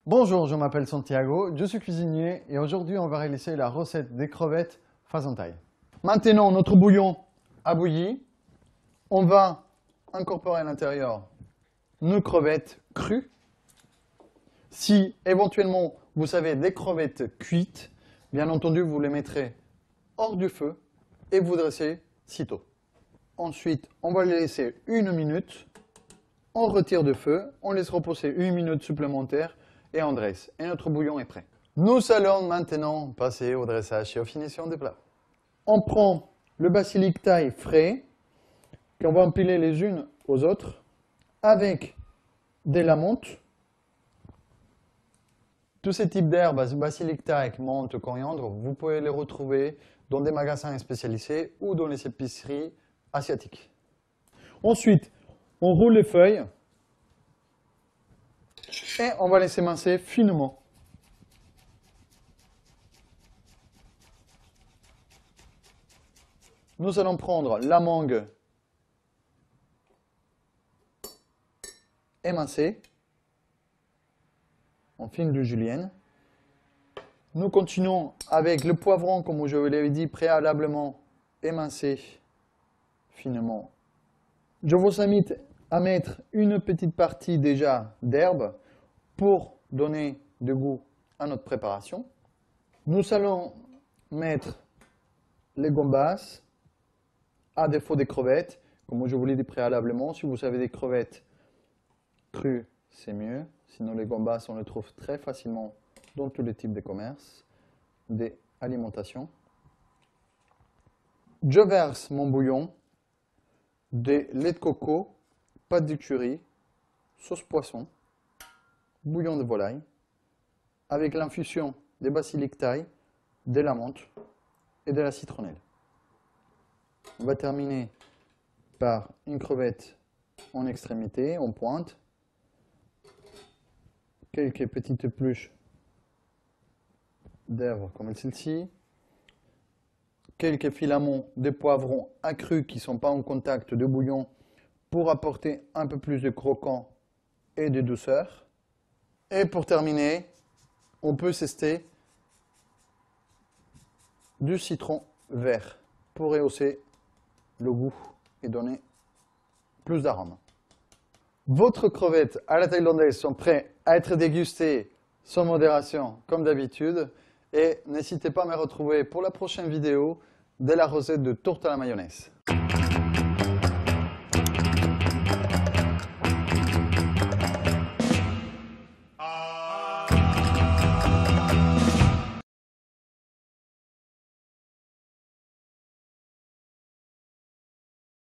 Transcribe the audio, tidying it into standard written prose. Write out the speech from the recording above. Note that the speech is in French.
Bonjour, je m'appelle Santiago, je suis cuisinier et aujourd'hui on va réaliser la recette des crevettes fasantaille. Maintenant notre bouillon a bouilli, on va incorporer à l'intérieur nos crevettes crues. Si éventuellement vous avez des crevettes cuites, bien entendu vous les mettrez hors du feu et vous dressez sitôt. Ensuite on va les laisser 1 minute, on retire du feu, on laisse reposer 1 minute supplémentaire et on dresse. Et notre bouillon est prêt. Nous allons maintenant passer au dressage et aux finitions des plats. On prend le basilic thaï frais, qu'on va empiler les unes aux autres, avec de la menthe. Tous ces types d'herbes, basilic thaï, menthe, coriandre, vous pouvez les retrouver dans des magasins spécialisés ou dans les épiceries asiatiques. Ensuite, on roule les feuilles. Et on va les émincer finement. Nous allons prendre la mangue émincée en fine de julienne. Nous continuons avec le poivron, comme je vous l'avais dit préalablement, émincé finement. Je vous invite à mettre une petite partie déjà d'herbe pour donner du goût à notre préparation. Nous allons mettre les gambas à défaut des crevettes. Comme je vous l'ai dit préalablement, si vous avez des crevettes crues, c'est mieux. Sinon les gambas, on les trouve très facilement dans tous les types de commerces, d'alimentation. Je verse mon bouillon de lait de coco, pâte de curry, sauce poisson, bouillon de volaille, avec l'infusion de basilic thaï, de la menthe et de la citronnelle. On va terminer par une crevette en extrémité, en pointe, quelques petites épluches d'herbes comme celle-ci, quelques filaments de poivrons accrus qui ne sont pas en contact de bouillon pour apporter un peu plus de croquant et de douceur. Et pour terminer, on peut zester du citron vert pour rehausser le goût et donner plus d'arôme. Votre crevette à la thaïlandaise sont prêts à être dégustées sans modération comme d'habitude. Et n'hésitez pas à me retrouver pour la prochaine vidéo de la recette de tourte à la mayonnaise.